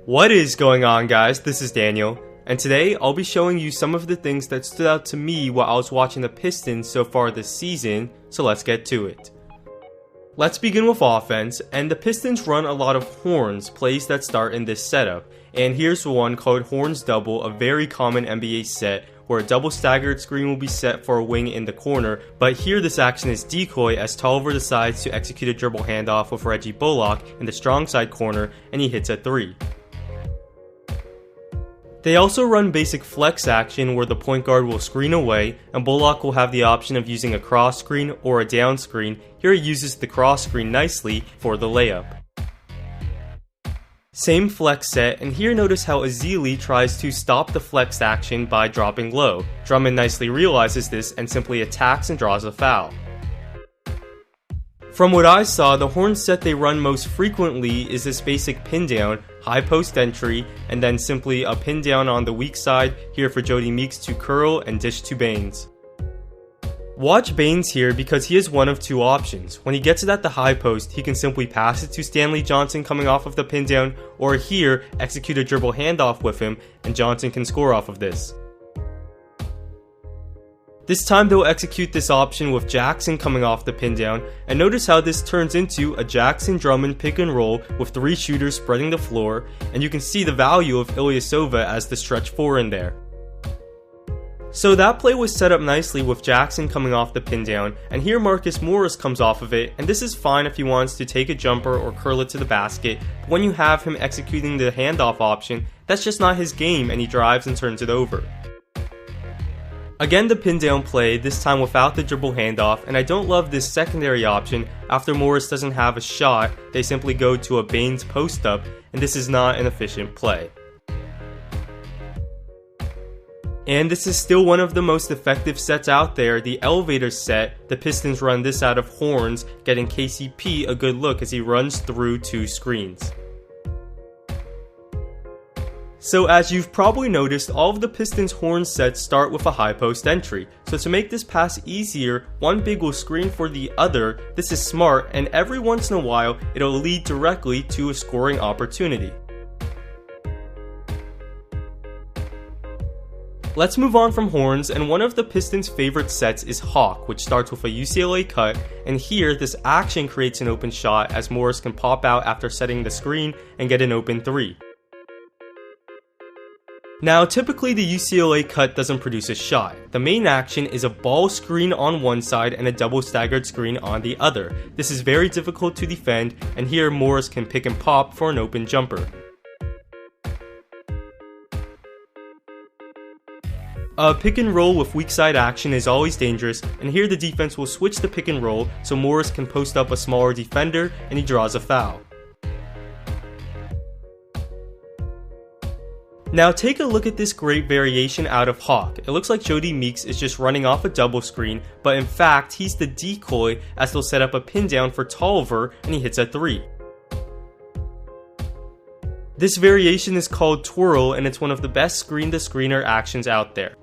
What is going on, guys? This is Daniel, and today I'll be showing you some of the things that stood out to me while I was watching the Pistons so far this season, so let's get to it. Let's begin with offense, and the Pistons run a lot of horns, plays that start in this setup, and here's one called Horns Double, a very common NBA set where a double staggered screen will be set for a wing in the corner, but here this action is decoy as Tolliver decides to execute a dribble handoff with Reggie in the strong side corner, and he hits a 3. They also run basic flex action where the point guard will screen away and Bullock will have the option of using a cross screen or a down screen. Here he uses the cross screen nicely for the layup. Same flex set, and here notice how Ezeli tries to stop the flex action by dropping low. Drummond nicely realizes this and simply attacks and draws a foul. From what I saw, the horn set they run most frequently is this basic pin down, high post entry, and then simply a pin down on the weak side, here for Jody Meeks to curl and dish to Baines. Watch Baines here because he has one of two options. When he gets it at the high post, he can simply pass it to Stanley Johnson coming off of the pin down, or here, execute a dribble handoff with him, and Johnson can score off of this. This time they'll execute this option with Jackson coming off the pin down, and notice how this turns into a Jackson-Drummond pick and roll with 3 shooters spreading the floor, and you can see the value of Ilyasova as the stretch 4 in there. So that play was set up nicely with Jackson coming off the pin down, and here Marcus Morris comes off of it, and this is fine if he wants to take a jumper or curl it to the basket, but when you have him executing the handoff option, that's just not his game and he drives and turns it over. Again the pin down play, this time without the dribble handoff, and I don't love this secondary option. After Morris doesn't have a shot, they simply go to a Baines post up, and this is not an efficient play. And this is still one of the most effective sets out there, the elevator set. The Pistons run this out of horns, getting KCP a good look as he runs through 2 screens. So as you've probably noticed, all of the Pistons horn sets start with a high post entry. So to make this pass easier, one big will screen for the other. This is smart, and every once in a while, it'll lead directly to a scoring opportunity. Let's move on from horns, and one of the Pistons' favorite sets is Hawk, which starts with a UCLA cut, and here this action creates an open shot as Morris can pop out after setting the screen and get an open 3. Now typically the UCLA cut doesn't produce a shot. The main action is a ball screen on one side and a double staggered screen on the other. This is very difficult to defend, and here Morris can pick and pop for an open jumper. A pick and roll with weak side action is always dangerous, and here the defense will switch the pick and roll so Morris can post up a smaller defender and he draws a foul. Now take a look at this great variation out of Hawk. It looks like Jody Meeks is just running off a double screen, but in fact he's the decoy as they'll set up a pin down for Tolliver and he hits a 3. This variation is called twirl, and it's one of the best screen-to-screener actions out there.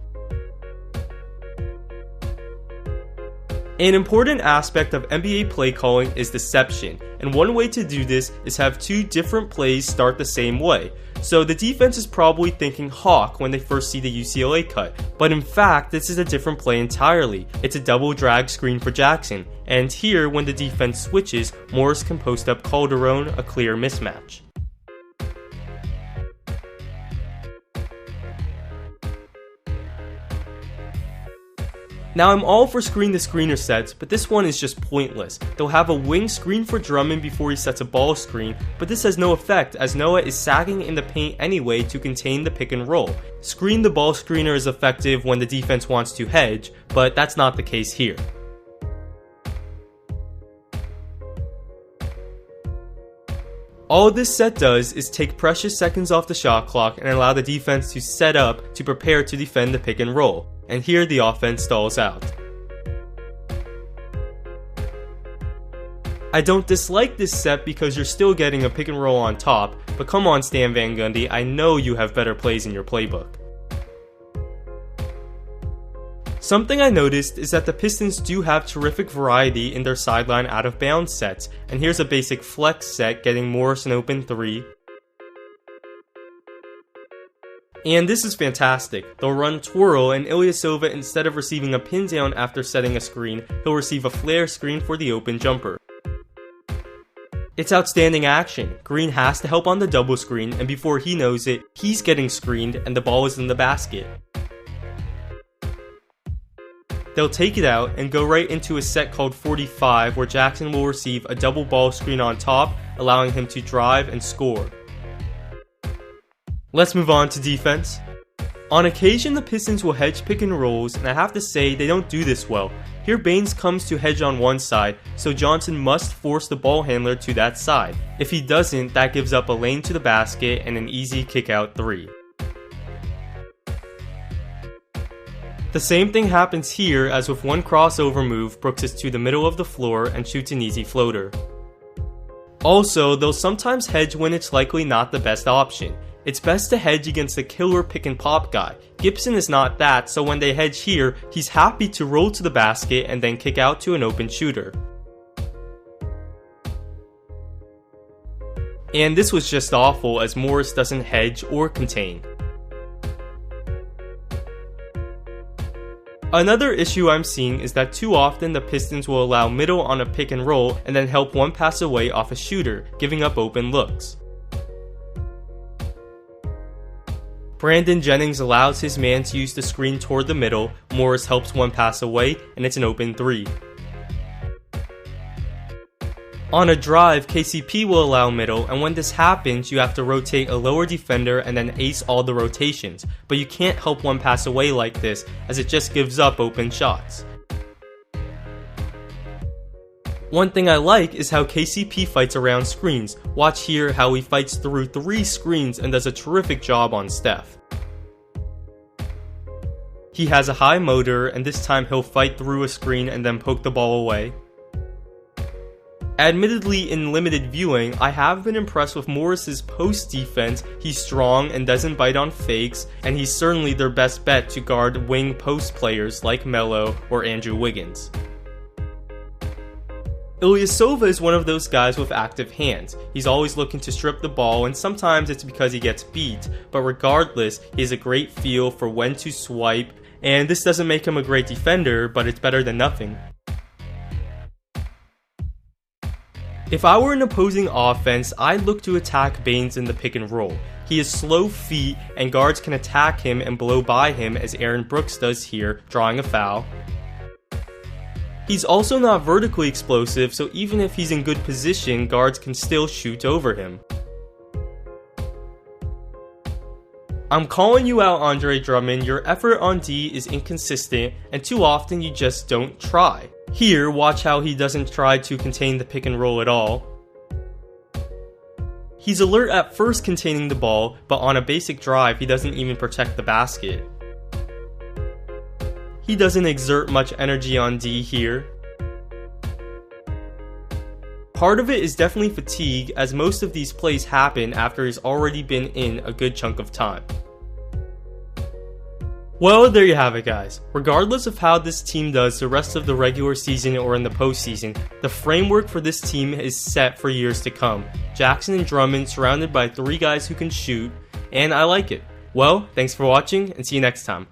An important aspect of NBA play calling is deception, and one way to do this is have 2 different plays start the same way. So the defense is probably thinking Hawk when they first see the UCLA cut, but in fact this is a different play entirely. It's a double drag screen for Jackson, and here when the defense switches, Morris can post up Calderon, a clear mismatch. Now I'm all for screen-to-screener sets, but this one is just pointless. They'll have a wing screen for Drummond before he sets a ball screen, but this has no effect as Noah is sagging in the paint anyway to contain the pick and roll. Screen the ball screener is effective when the defense wants to hedge, but that's not the case here. All this set does is take precious seconds off the shot clock and allow the defense to set up to prepare to defend the pick and roll. And here the offense stalls out. I don't dislike this set because you're still getting a pick and roll on top, but come on Stan Van Gundy, I know you have better plays in your playbook. Something I noticed is that the Pistons do have terrific variety in their sideline out of bounds sets, and here's a basic flex set getting Morris an open 3, And this is fantastic. They'll run twirl, and Ilyasova, instead of receiving a pin down after setting a screen, he'll receive a flare screen for the open jumper. It's outstanding action. Green has to help on the double screen, and before he knows it, he's getting screened and the ball is in the basket. They'll take it out and go right into a set called 45, where Jackson will receive a double ball screen on top, allowing him to drive and score. Let's move on to defense. On occasion, the Pistons will hedge pick and rolls, and I have to say they don't do this well. Here Baines comes to hedge on one side, so Johnson must force the ball handler to that side. If he doesn't, that gives up a lane to the basket and an easy kick-out 3. The same thing happens here, as with one crossover move, Brooks is to the middle of the floor and shoots an easy floater. Also, they'll sometimes hedge when it's likely not the best option. It's best to hedge against the killer pick and pop guy. Gibson is not that, so when they hedge here, he's happy to roll to the basket and then kick out to an open shooter. And this was just awful, as Morris doesn't hedge or contain. Another issue I'm seeing is that too often the Pistons will allow middle on a pick and roll and then help one pass away off a shooter, giving up open looks. Brandon Jennings allows his man to use the screen toward the middle, Morris helps one pass away, and it's an open 3. On a drive, KCP will allow middle, and when this happens, you have to rotate a lower defender and then ace all the rotations, but you can't help one pass away like this, as it just gives up open shots. One thing I like is how KCP fights around screens. Watch here how he fights through 3 screens and does a terrific job on Steph. He has a high motor, and this time he'll fight through a screen and then poke the ball away. Admittedly, in limited viewing, I have been impressed with Morris's post defense. He's strong and doesn't bite on fakes, and he's certainly their best bet to guard wing post players like Melo or Andrew Wiggins. Ilyasova is one of those guys with active hands. He's always looking to strip the ball, and sometimes it's because he gets beat, but regardless, he has a great feel for when to swipe, and this doesn't make him a great defender, but it's better than nothing. If I were an opposing offense, I'd look to attack Baines in the pick and roll. He has slow feet, and guards can attack him and blow by him, as Aaron Brooks does here, drawing a foul. He's also not vertically explosive, so even if he's in good position, guards can still shoot over him. I'm calling you out, Andre Drummond. Your effort on D is inconsistent, and too often you just don't try. Here, watch how he doesn't try to contain the pick and roll at all. He's alert at first containing the ball, but on a basic drive he doesn't even protect the basket. He doesn't exert much energy on D here. Part of it is definitely fatigue, as most of these plays happen after he's already been in a good chunk of time. Well, there you have it, guys. Regardless of how this team does the rest of the regular season or in the postseason, the framework for this team is set for years to come. Jackson and Drummond surrounded by 3 guys who can shoot, and I like it. Well, thanks for watching, and see you next time.